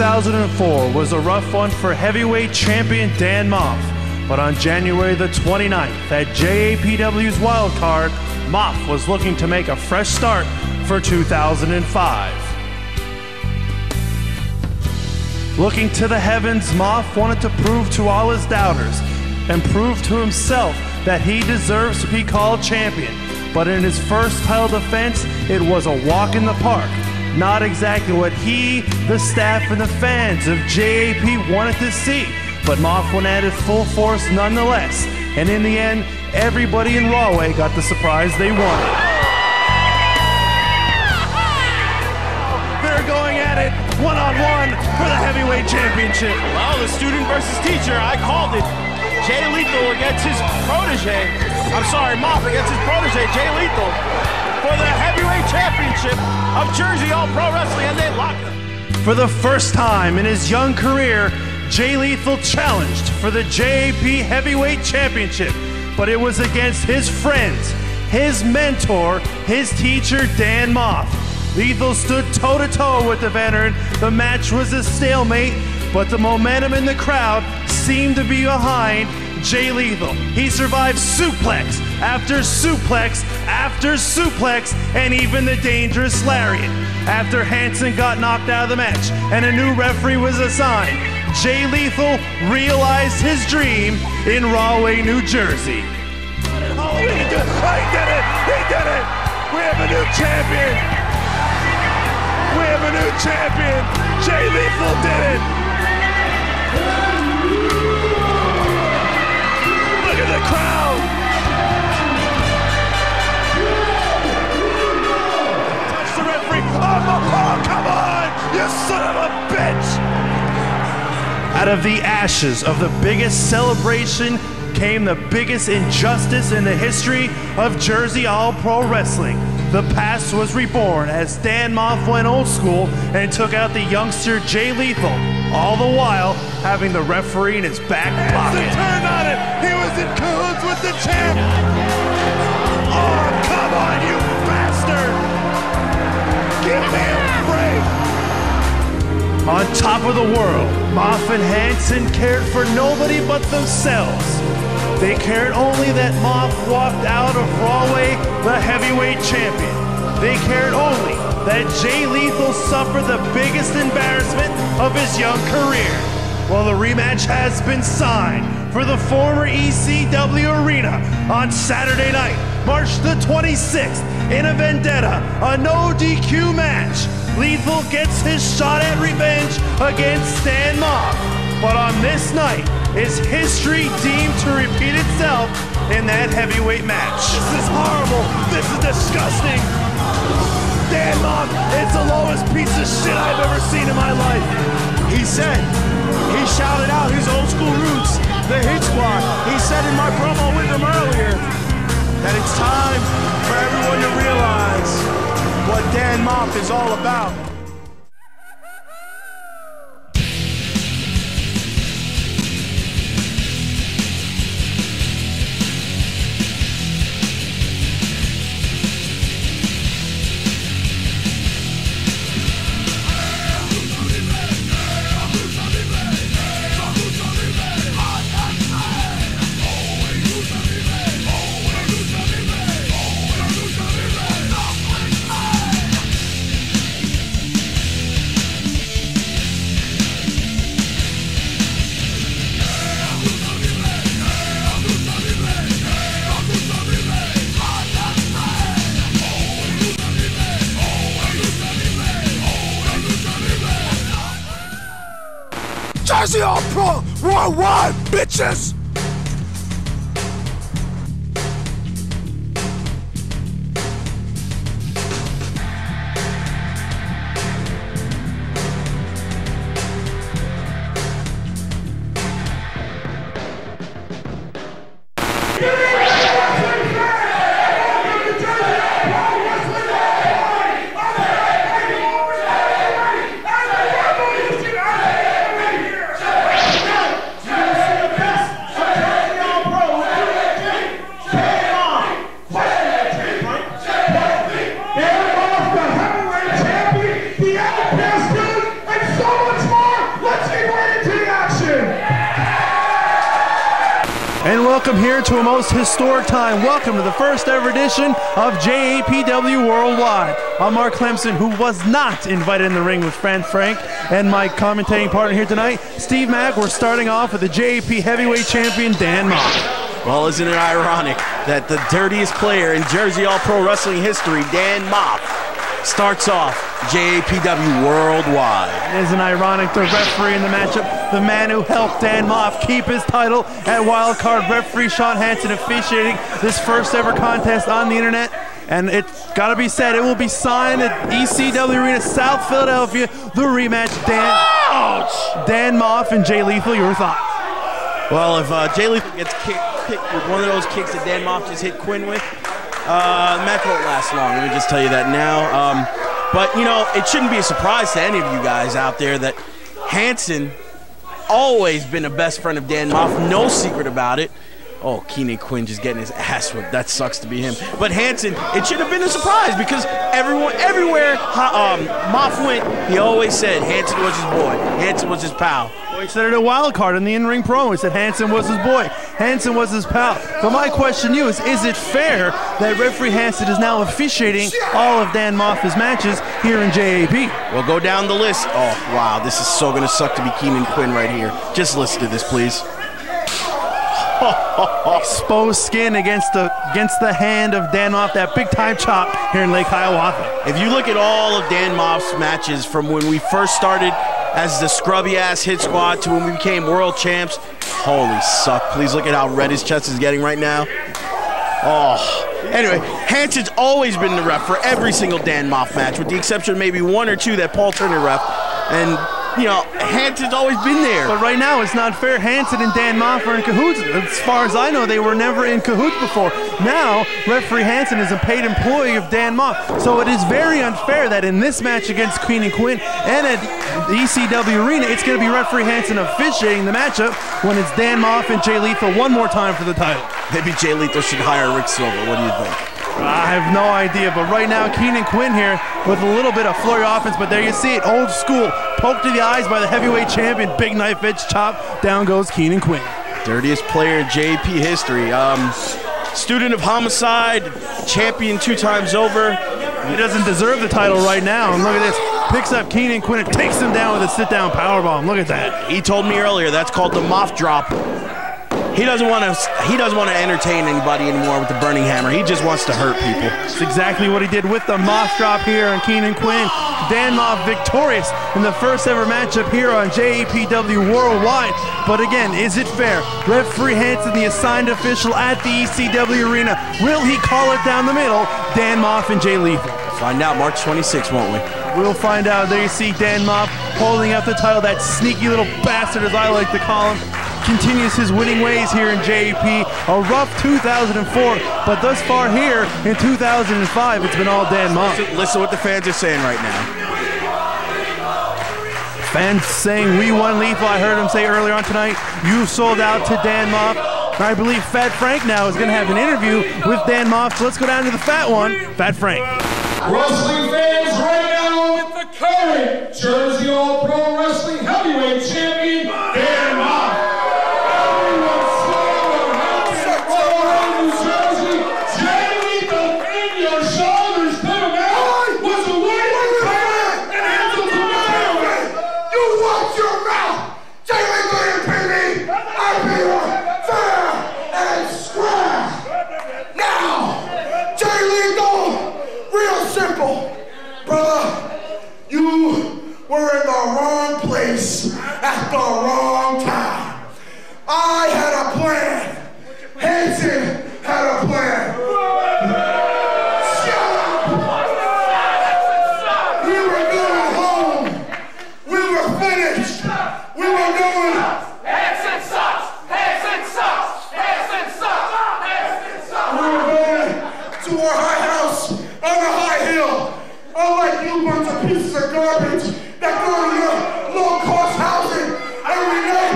2004 was a rough one for heavyweight champion Dan Moff, but on January the 29th at JAPW's wild card, Moff was looking to make a fresh start for 2005. Looking to the heavens, Moff wanted to prove to all his doubters and prove to himself that he deserves to be called champion. But in his first title defense, it was a walk in the park. Not exactly what he, the staff, and the fans of JAP wanted to see. But Moff went at it full force nonetheless. And in the end, everybody in Rahway got the surprise they wanted. They're going at it one-on-one for the heavyweight championship. Well, the student versus teacher, I called it. Jay Lethal against his protege. I'm sorry, Moff against his protege, Jay Lethal, for the heavyweight championship of Jersey All-Pro Wrestling, and they lock it. For the first time in his young career, Jay Lethal challenged for the JAP Heavyweight Championship, but it was against his friends, his mentor, his teacher, Dan Moff. Lethal stood toe-to-toe with the veteran. The match was a stalemate, but the momentum in the crowd seemed to be behind Jay Lethal. He survived suplex after suplex after suplex, and even the dangerous lariat. After Hanson got knocked out of the match and a new referee was assigned, Jay Lethal realized his dream in Rahway, New Jersey. Oh, he did it! He did it! We have a new champion! We have a new champion! Jay Lethal did it! Look at the crowd! Touch the referee! Oh, come on! You son of a bitch! Out of the ashes of the biggest celebration came the biggest injustice in the history of Jersey All-Pro Wrestling. The past was reborn as Dan Moff went old school and took out the youngster Jay Lethal, all the while having the referee in his back pocket. Turn on it! He was in cahoots with the champ! Oh, come on, you bastard! Give me a break! On top of the world, Moff and Hanson cared for nobody but themselves. They cared only that Moff walked out of Rahway the heavyweight champion. They cared only that Jay Lethal suffered the biggest embarrassment of his young career. Well, the rematch has been signed for the former ECW arena on Saturday night, March the 26th, in a vendetta, a no DQ match. Lethal gets his shot at revenge against Dan Moff. But on this night, is history deemed to repeat itself in that heavyweight match? This is horrible. This is disgusting. Dan Moff is the lowest piece of shit I've ever seen in my life. He shouted out his old school roots, the Hit Squad. He said in my promo with him earlier that it's time for everyone to realize what Dan Moff is all about. Jersey All-Pro Worldwide, bitches! the outcast, and so much more. And welcome here to a most historic time. Welcome to the first ever edition of JAPW Worldwide. I'm Mark Clemson, who was not invited in the ring with Frank, and my commentating partner here tonight, Steve Mack. We're starting off with the JAP Heavyweight Champion, Dan Moff. Well, isn't it ironic that the dirtiest player in Jersey All-Pro Wrestling history, Dan Moff, starts off JAPW Worldwide? Isn't ironic, the referee in the matchup, the man who helped Dan Moff keep his title at Wildcard, referee Sean Hansen, officiating this first ever contest on the internet. And it's got to be said, it will be signed at ECW Arena, South Philadelphia, the rematch, Dan Moff and Jay Lethal. Your thoughts? Well, if Jay Lethal gets kicked with one of those kicks that Dan Moff just hit Quinn with, the match won't last long, let me just tell you that now. But, you know, it shouldn't be a surprise to any of you guys out there that Hansen always been a best friend of Dan Moff, no secret about it. Oh, Keenan Quinn just getting his ass whipped. That sucks to be him. But Hansen, it should have been a surprise because everywhere Moff went, he always said Hansen was his boy. Hansen was his pal. Well, he said it at Wildcard in the in-ring promo. He said Hansen was his boy. Hansen was his pal. But my question to you is it fair that referee Hansen is now officiating all of Dan Moff's matches here in JAP? We'll go down the list. Oh, wow, this is so going to suck to be Keenan Quinn right here. Just listen to this, please. Exposed skin against the hand of Dan Moff, that big time chop here in Lake Hiawatha. If you look at all of Dan Moff's matches from when we first started as the scrubby ass hit squad to when we became world champs, holy suck. Please look at how red his chest is getting right now. Oh. Anyway, Hansen's always been the ref for every single Dan Moff match, with the exception of maybe one or two that Paul Turner ref. And you know, Hansen's always been there. But right now, it's not fair. Hansen and Dan Moff are in cahoots. As far as I know, they were never in cahoots before. Now, referee Hansen is a paid employee of Dan Moff. So it is very unfair that in this match against Keenan Quinn and at the ECW Arena, it's going to be referee Hansen officiating the matchup when it's Dan Moff and Jay Lethal one more time for the title. Maybe Jay Lethal should hire Rick Silver. What do you think? I have no idea, but right now Keenan Quinn here with a little bit of flurry offense, but there you see it, old school, poked to the eyes by the heavyweight champion, big knife edge chop, down goes Keenan Quinn. Dirtiest player in JP history. Student of homicide, champion 2 times over. He doesn't deserve the title right now, and look at this. Picks up Keenan Quinn and takes him down with a sit-down powerbomb. Look at that. He told me earlier that's called the Moff drop. He doesn't want to entertain anybody anymore with the burning hammer. He just wants to hurt people. That's exactly what he did with the Moff drop here on Keenan Quinn. Dan Moff victorious in the first ever matchup here on JAPW Worldwide. But again, is it fair? Referee Hansen, the assigned official at the ECW Arena. Will he call it down the middle? Dan Moff and Jay Lethal. Find out March 26th, won't we? We'll find out. There you see Dan Moff holding up the title, that sneaky little bastard as I like to call him. Continues his winning ways here in JAP. A rough 2004, but thus far here in 2005, it's been all Dan Moff. Listen to what the fans are saying right now. Fans saying, we won Lethal. I heard him say earlier on tonight, you sold out to Dan Moff. I believe Fat Frank now is going to have an interview with Dan Moff, so let's go down to the fat one, Fat Frank. Wrestling fans, right now with the current Jersey All-Pro Wrestling Heavyweight Champion, Dan Moff. We're in the wrong place at the wrong time. I had a plan. Hansen had a plan. Shut up! We were going home. We were finished. We were going. Hansen sucks! Hansen sucks! Hansen sucks! Hansen sucks! We were going to our high house on the high hill. Unlike you bunch of pieces of garbage that go to